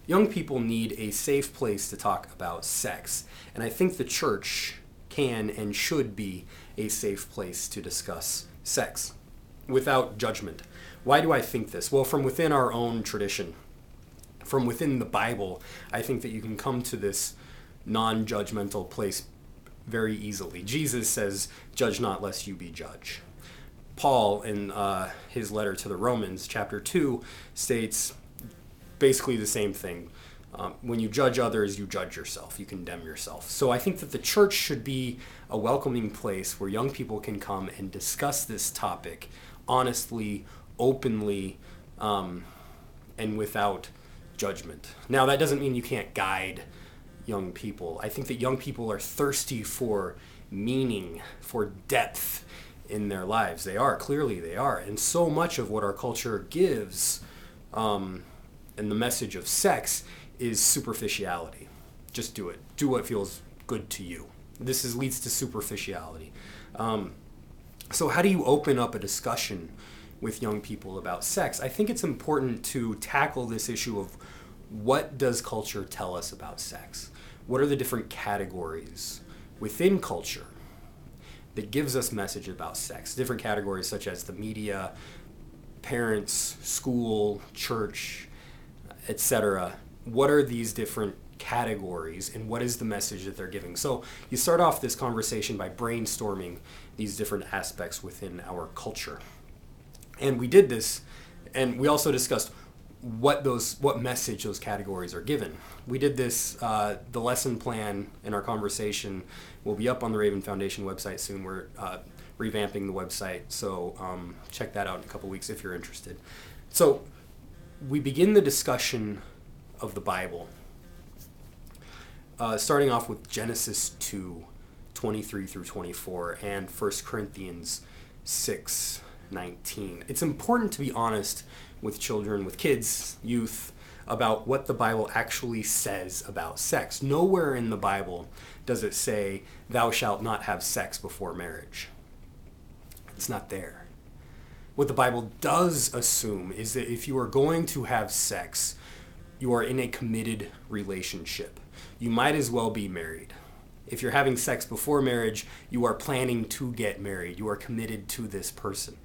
Young people need a safe place to talk about sex, and I think the church can and should be a safe place to discuss sex without judgment. Why do I think this? Well, from within our own tradition, from within the Bible, I think that you can come to this non-judgmental place very easily. Jesus says, "Judge not lest you be judged." Paul, in his letter to the Romans, chapter 2, states basically the same thing. When you judge others, you judge yourself. You condemn yourself. So I think that the church should be a welcoming place where young people can come and discuss this topic honestly, openly, and without judgment. Now, that doesn't mean you can't guide young people. I think that young people are thirsty for meaning, for depth in their lives. They are, clearly they are. And so much of what our culture gives, and the message of sex, is superficiality. Just do it. Do what feels good to you. Leads to superficiality. So how do you open up a discussion with young people about sex? I think it's important to tackle this issue of what does culture tell us about sex? What are the different categories within culture that gives us message about sex? Different categories such as the media, parents, school, church, etc. What are these different categories and what is the message that they're giving? So you start off this conversation by brainstorming these different aspects within our culture. And we did this, and we also discussed what message those categories are given. We did this, the lesson plan in our conversation will be up on the Raven Foundation website soon. We're revamping the website, so check that out in a couple weeks if you're interested. So we begin the discussion of the Bible, starting off with Genesis 2:23 through 24, and 1 Corinthians 6:19. It's important to be honest with children, with kids, youth, about what the Bible actually says about sex. Nowhere in the Bible does it say, "Thou shalt not have sex before marriage." It's not there. What the Bible does assume is that if you are going to have sex, you are in a committed relationship. You might as well be married. If you're having sex before marriage, you are planning to get married. You are committed to this person.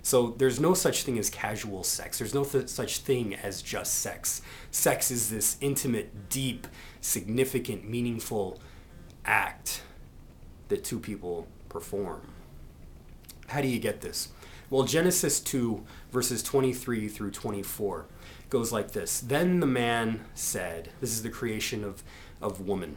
So there's no such thing as casual sex. There's no such thing as just sex. Sex is this intimate, deep, significant, meaningful act that two people perform. How do you get this? Well, Genesis 2, verses 23 through 24 goes like this. Then the man said, this is the creation of woman.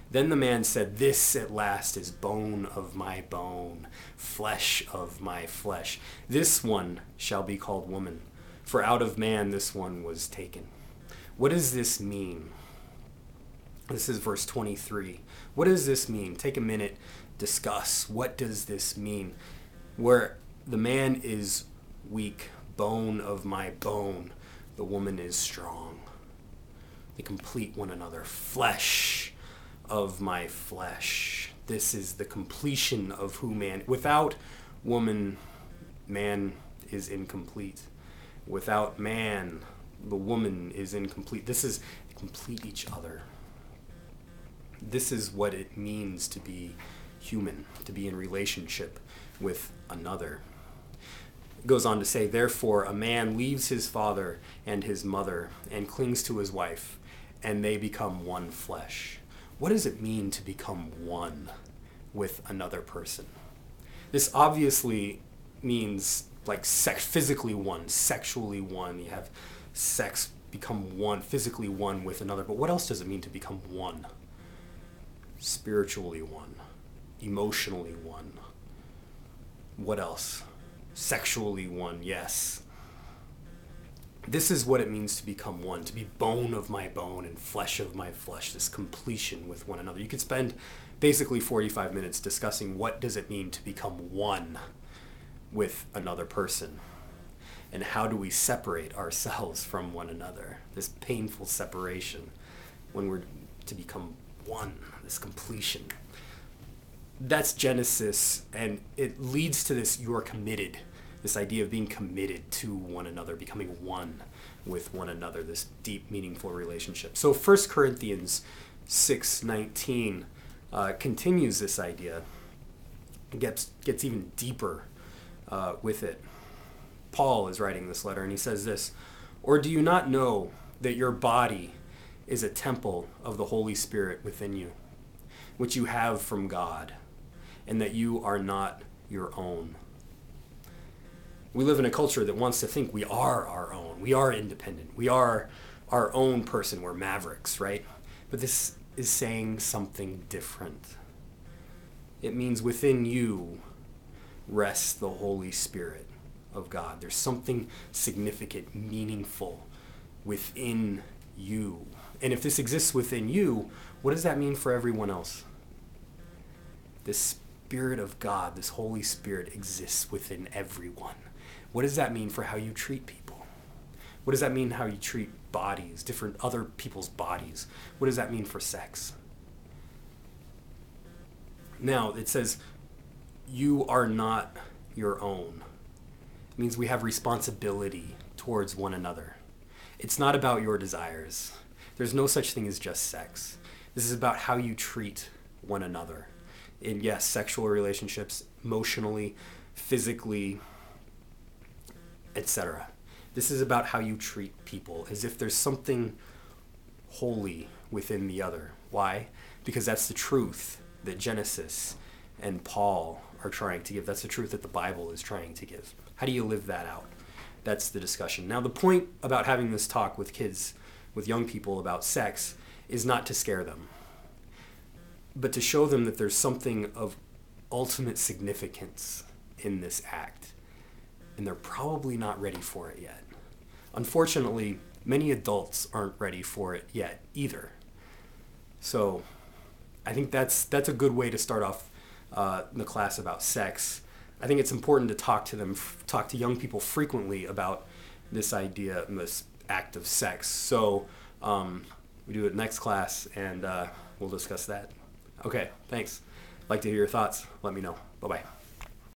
Then the man said, "This at last is bone of my bone, flesh of my flesh. This one shall be called woman, for out of man this one was taken." What does this mean? This is verse 23. What does this mean? Take a minute, discuss. What does this mean? Where the man is weak, bone of my bone, the woman is strong. They complete one another. Flesh of my flesh. This is the completion of who man. Without woman, man is incomplete. Without man, the woman is incomplete. This is complete each other. This is what it means to be human, to be in relationship with another. It goes on to say, "Therefore a man leaves his father and his mother and clings to his wife, and they become one flesh." What does it mean to become one with another person? This obviously means like physically one, sexually one. You have sex, become one, physically one with another. But what else does it mean to become one? Spiritually one, emotionally one. What else? Sexually one, yes. This is what it means to become one, to be bone of my bone and flesh of my flesh, this completion with one another. You could spend basically 45 minutes discussing what does it mean to become one with another person, and how do we separate ourselves from one another, this painful separation when we're to become one, this completion. That's Genesis, and it leads to this, you are committed. This idea of being committed to one another, becoming one with one another, this deep, meaningful relationship. So 1 Corinthians 6:19 continues this idea, gets even deeper with it. Paul is writing this letter, and he says this, "Or do you not know that your body is a temple of the Holy Spirit within you, which you have from God, and that you are not your own?" We live in a culture that wants to think we are our own. We are independent. We are our own person. We're mavericks, right? But this is saying something different. It means within you rests the Holy Spirit of God. There's something significant, meaningful within you. And if this exists within you, what does that mean for everyone else? This Spirit of God, this Holy Spirit exists within everyone. What does that mean for how you treat people? What does that mean how you treat bodies, different other people's bodies? What does that mean for sex? Now, it says, you are not your own. It means we have responsibility towards one another. It's not about your desires. There's no such thing as just sex. This is about how you treat one another. In, yes, sexual relationships, emotionally, physically, etc. This is about how you treat people, as if there's something holy within the other. Why? Because that's the truth that Genesis and Paul are trying to give. That's the truth that the Bible is trying to give. How do you live that out? That's the discussion. Now, the point about having this talk with kids, with young people about sex, is not to scare them, but to show them that there's something of ultimate significance in this act. And they're probably not ready for it yet. Unfortunately, many adults aren't ready for it yet either. So I think that's a good way to start off the class about sex. I think it's important to talk to young people frequently about this idea, this act of sex. So we do it next class, and we'll discuss that. Okay, thanks. Like to hear your thoughts. Let me know. Bye-bye.